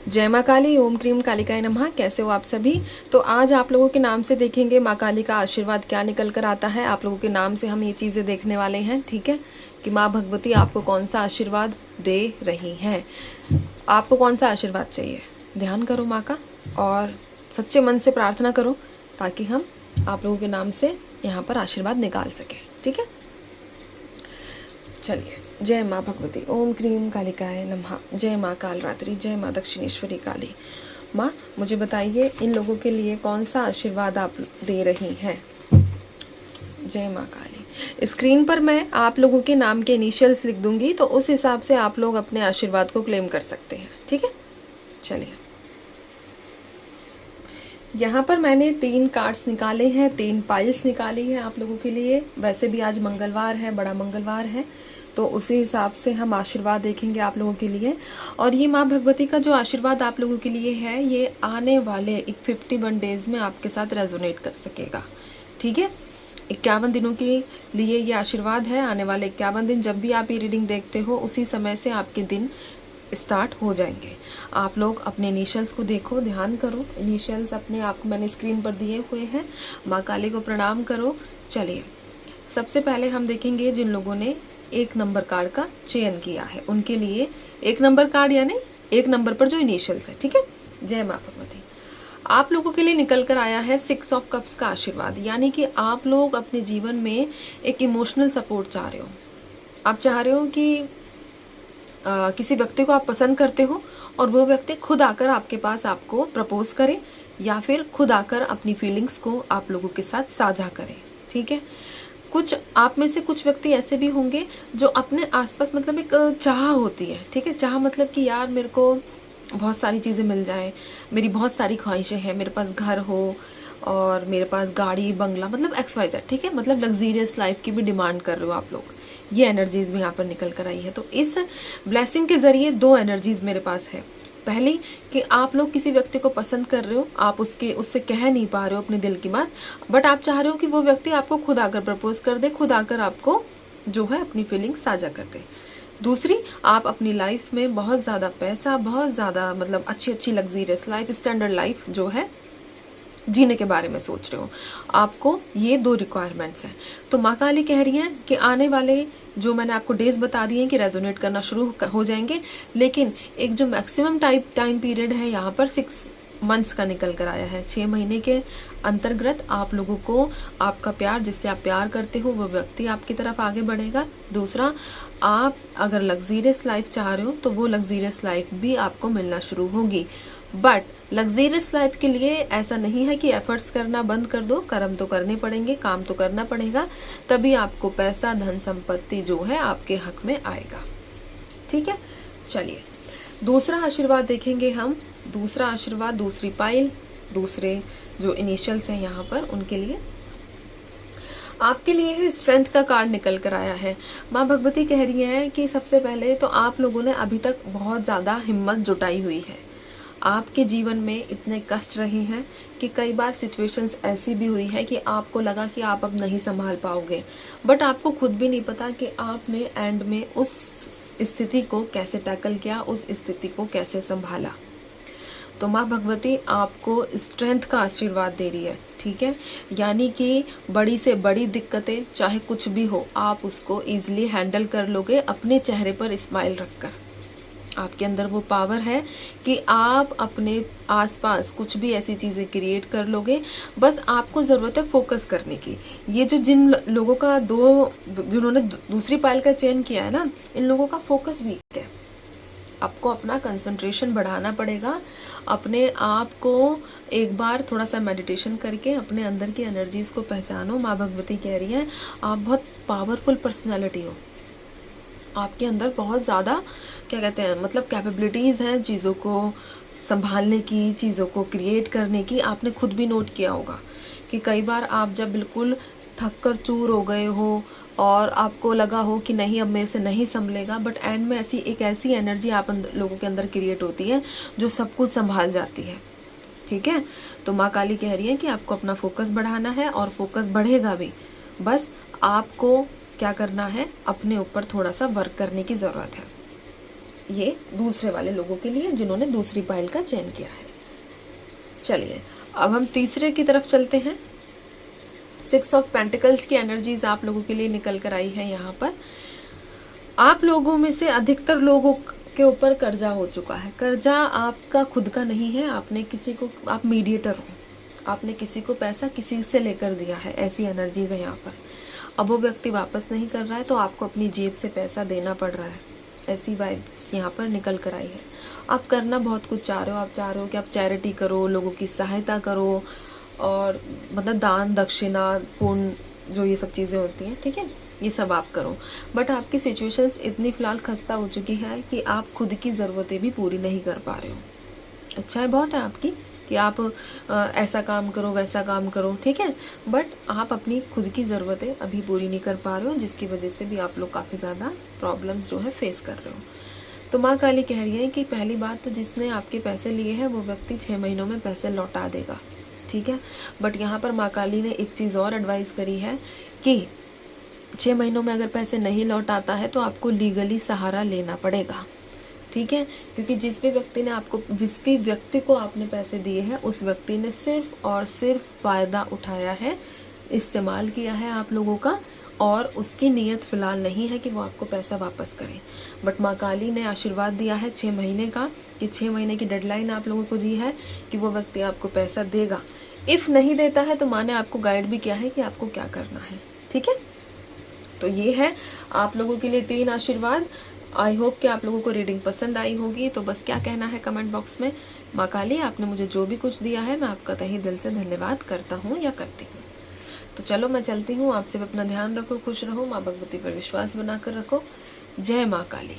जय माँ काली, ओम क्रीम कालिकाय नमः। कैसे हो आप सभी। तो आज आप लोगों के नाम से देखेंगे माँ काली का आशीर्वाद क्या निकल कर आता है। आप लोगों के नाम से हम ये चीज़ें देखने वाले हैं, ठीक है, कि माँ भगवती आपको कौन सा आशीर्वाद दे रही हैं। आपको कौन सा आशीर्वाद चाहिए, ध्यान करो माँ का और सच्चे मन से प्रार्थना करो ताकि हम आप लोगों के नाम से यहाँ पर आशीर्वाद निकाल सकें, ठीक है। चलिए, जय माँ भगवती, ओम क्रीम कालिकाय नमः। जय माँ कालरात्रि, जय माँ दक्षिणेश्वरी काली। माँ मुझे बताइए इन लोगों के लिए कौन सा आशीर्वाद आप दे रही हैं। जय माँ काली। स्क्रीन पर मैं आप लोगों के नाम के इनिशियल्स लिख दूंगी, तो उस हिसाब से आप लोग अपने आशीर्वाद को क्लेम कर सकते हैं, ठीक है। चलिए, यहाँ पर मैंने 3 कार्ड्स निकाले हैं, 3 पाइल्स निकाली है आप लोगों के लिए। वैसे भी आज मंगलवार है, बड़ा मंगलवार है, तो उसी हिसाब से हम आशीर्वाद देखेंगे आप लोगों के लिए। और ये माँ भगवती का जो आशीर्वाद आप लोगों के लिए है, ये आने वाले 51 डेज में आपके साथ रेजोनेट कर सकेगा, ठीक है। 51 दिनों के लिए ये आशीर्वाद है। आने वाले 51 दिन जब भी आप ये रीडिंग देखते हो, उसी समय से आपके दिन स्टार्ट हो जाएंगे। आप लोग अपने इनिशियल्स को देखो, ध्यान करो। इनिशियल्स अपने आप को मैंने स्क्रीन पर दिए हुए हैं। माँ काली को प्रणाम करो। चलिए, सबसे पहले हम देखेंगे जिन लोगों ने 1 नंबर कार्ड का चयन किया है, उनके लिए 1 नंबर कार्ड यानी 1 नंबर पर जो इनिशियल्स है, ठीक है। जय माँ भगवती। आप लोगों के लिए निकल कर आया है 6 ऑफ कप्स का आशीर्वाद, यानी कि आप लोग अपने जीवन में एक इमोशनल सपोर्ट चाह रहे हो। आप चाह रहे हो कि किसी व्यक्ति को आप पसंद करते हो और वो व्यक्ति खुद आकर आपके पास आपको प्रपोज करे, या फिर खुद आकर अपनी फीलिंग्स को आप लोगों के साथ साझा करे, ठीक है। कुछ आप में से कुछ व्यक्ति ऐसे भी होंगे जो अपने आसपास, मतलब एक चाह होती है, ठीक है। चाह मतलब कि यार मेरे को बहुत सारी चीज़ें मिल जाए, मेरी बहुत सारी ख्वाहिशें हैं, मेरे पास घर हो और मेरे पास गाड़ी बंगला, मतलब XYZ, ठीक है। मतलब लग्जीरियस लाइफ की भी डिमांड कर रहे हो आप लोग। ये एनर्जीज भी यहाँ पर निकल कर आई है। तो इस ब्लेसिंग के जरिए 2 एनर्जीज मेरे पास है। पहली कि आप लोग किसी व्यक्ति को पसंद कर रहे हो, आप उससे कह नहीं पा रहे हो अपने दिल की बात, बट आप चाह रहे हो कि वो व्यक्ति आपको खुद आकर प्रपोज कर दे, खुद आकर आपको जो है अपनी फीलिंग साझा कर दे। दूसरी, आप अपनी लाइफ में बहुत ज़्यादा पैसा, बहुत ज़्यादा मतलब अच्छी लग्जीरियस लाइफ, स्टैंडर्ड लाइफ जो है जीने के बारे में सोच रहे हो। आपको ये 2 रिक्वायरमेंट्स हैं। तो माँ काली कह रही हैं कि आने वाले जो मैंने आपको डेज बता दिए हैं कि रेजोनेट करना शुरू हो जाएंगे, लेकिन एक जो मैक्सिमम टाइम पीरियड है यहाँ पर 6 मंथ्स का निकल कर आया है। 6 महीने के अंतर्गत आप लोगों को आपका प्यार, जिससे आप प्यार करते हो, वो व्यक्ति आपकी तरफ आगे बढ़ेगा। दूसरा, आप अगर लग्जीरियस लाइफ चाह रहे हो तो वो लग्जीरियस लाइफ भी आपको मिलना शुरू होगी। बट लग्जीरियस लाइफ के लिए ऐसा नहीं है कि एफर्ट्स करना बंद कर दो, कर्म तो करने पड़ेंगे, काम तो करना पड़ेगा, तभी आपको पैसा, धन संपत्ति जो है आपके हक में आएगा, ठीक है। चलिए, दूसरा आशीर्वाद देखेंगे हम। दूसरा आशीर्वाद, दूसरी पाइल, दूसरे जो इनिशियल्स हैं यहाँ पर, उनके लिए आपके लिए है स्ट्रेंथ का कार्ड निकल कर आया है। माँ भगवती कह रही है कि सबसे पहले तो आप लोगों ने अभी तक बहुत ज़्यादा हिम्मत जुटाई हुई है। आपके जीवन में इतने कष्ट रहे हैं कि कई बार सिचुएशंस ऐसी भी हुई है कि आपको लगा कि आप अब नहीं संभाल पाओगे, बट आपको खुद भी नहीं पता कि आपने एंड में उस स्थिति को कैसे टैकल किया, उस स्थिति को कैसे संभाला। तो माँ भगवती आपको स्ट्रेंथ का आशीर्वाद दे रही है, ठीक है। यानी कि बड़ी से बड़ी दिक्कतें चाहे कुछ भी हो, आप उसको ईजिली हैंडल कर लोगे अपने चेहरे पर स्माइल रखकर। आपके अंदर वो पावर है कि आप अपने आसपास कुछ भी ऐसी चीज़ें क्रिएट कर लोगे। बस आपको ज़रूरत है फोकस करने की। ये जो जिन लोगों का जिन्होंने दूसरी पाइल का चयन किया है ना, इन लोगों का फोकस वीक है। आपको अपना कंसंट्रेशन बढ़ाना पड़ेगा। अपने आप को एक बार थोड़ा सा मेडिटेशन करके अपने अंदर की एनर्जीज को पहचानो। माँ भगवती कह रही है आप बहुत पावरफुल पर्सनैलिटी हो। आपके अंदर बहुत ज़्यादा क्या कहते हैं, मतलब कैपेबिलिटीज़ हैं चीज़ों को संभालने की, चीज़ों को क्रिएट करने की। आपने खुद भी नोट किया होगा कि कई बार आप जब बिल्कुल थक कर चूर हो गए हो और आपको लगा हो कि नहीं अब मेरे से नहीं संभलेगा, बट एंड में ऐसी एनर्जी आप लोगों के अंदर क्रिएट होती है जो सब कुछ संभाल जाती है, ठीक है। तो माँ काली कह रही है कि आपको अपना फोकस बढ़ाना है और फोकस बढ़ेगा भी। बस आपको क्या करना है, अपने ऊपर थोड़ा सा वर्क करने की ज़रूरत है। ये दूसरे वाले लोगों के लिए जिन्होंने दूसरी पायल का चयन किया है। चलिए अब हम तीसरे की तरफ चलते हैं। 6 ऑफ पेंटिकल्स की एनर्जीज आप लोगों के लिए निकल कर आई है। यहाँ पर आप लोगों में से अधिकतर लोगों के ऊपर कर्जा हो चुका है। कर्जा आपका खुद का नहीं है, आपने किसी को, आप मीडिएटर हो, आपने किसी को पैसा किसी से लेकर दिया है, ऐसी एनर्जीज है यहाँ पर। अब वो व्यक्ति वापस नहीं कर रहा है तो आपको अपनी जेब से पैसा देना पड़ रहा है, ऐसी वाइब्स यहाँ पर निकल कर आई है। आप करना बहुत कुछ चाह रहे हो, आप चाह रहे हो कि आप चैरिटी करो, लोगों की सहायता करो, और मतलब दान दक्षिणा पुण्य जो ये सब चीज़ें होती हैं, ठीक है, ये सब आप करो। बट आपकी सिचुएशंस इतनी फ़िलहाल खस्ता हो चुकी है कि आप खुद की ज़रूरतें भी पूरी नहीं कर पा रहे हो। अच्छा है बहुत है आपकी कि आप ऐसा काम करो वैसा काम करो, ठीक है, बट आप अपनी खुद की ज़रूरतें अभी पूरी नहीं कर पा रहे हो, जिसकी वजह से भी आप लोग काफ़ी ज़्यादा प्रॉब्लम्स जो है फेस कर रहे हो। तो माँ काली कह रही है कि पहली बात तो जिसने आपके पैसे लिए हैं वो व्यक्ति 6 महीनों में पैसे लौटा देगा, ठीक है। बट यहाँ पर माँ काली ने एक चीज़ और एडवाइस करी है कि 6 महीनों में अगर पैसे नहीं लौटाता है तो आपको लीगली सहारा लेना पड़ेगा, ठीक है, क्योंकि जिस भी व्यक्ति को आपने पैसे दिए हैं उस व्यक्ति ने सिर्फ और सिर्फ फ़ायदा उठाया है, इस्तेमाल किया है आप लोगों का, और उसकी नीयत फ़िलहाल नहीं है कि वो आपको पैसा वापस करें। बट माँ काली ने आशीर्वाद दिया है 6 महीने का, कि 6 महीने की डेडलाइन आप लोगों को दी है कि वो व्यक्ति आपको पैसा देगा। इफ़ नहीं देता है तो माँ ने आपको गाइड भी किया है कि आपको क्या करना है, ठीक है। तो ये है आप लोगों के लिए 3 आशीर्वाद। आई होप कि आप लोगों को रीडिंग पसंद आई होगी। तो बस क्या कहना है कमेंट बॉक्स में, माँ काली आपने मुझे जो भी कुछ दिया है मैं आपका तहे दिल से धन्यवाद करता हूँ या करती हूँ। तो चलो मैं चलती हूँ, आप सब अपना ध्यान रखो, खुश रहो, माँ भगवती पर विश्वास बनाकर रखो। जय माँ काली।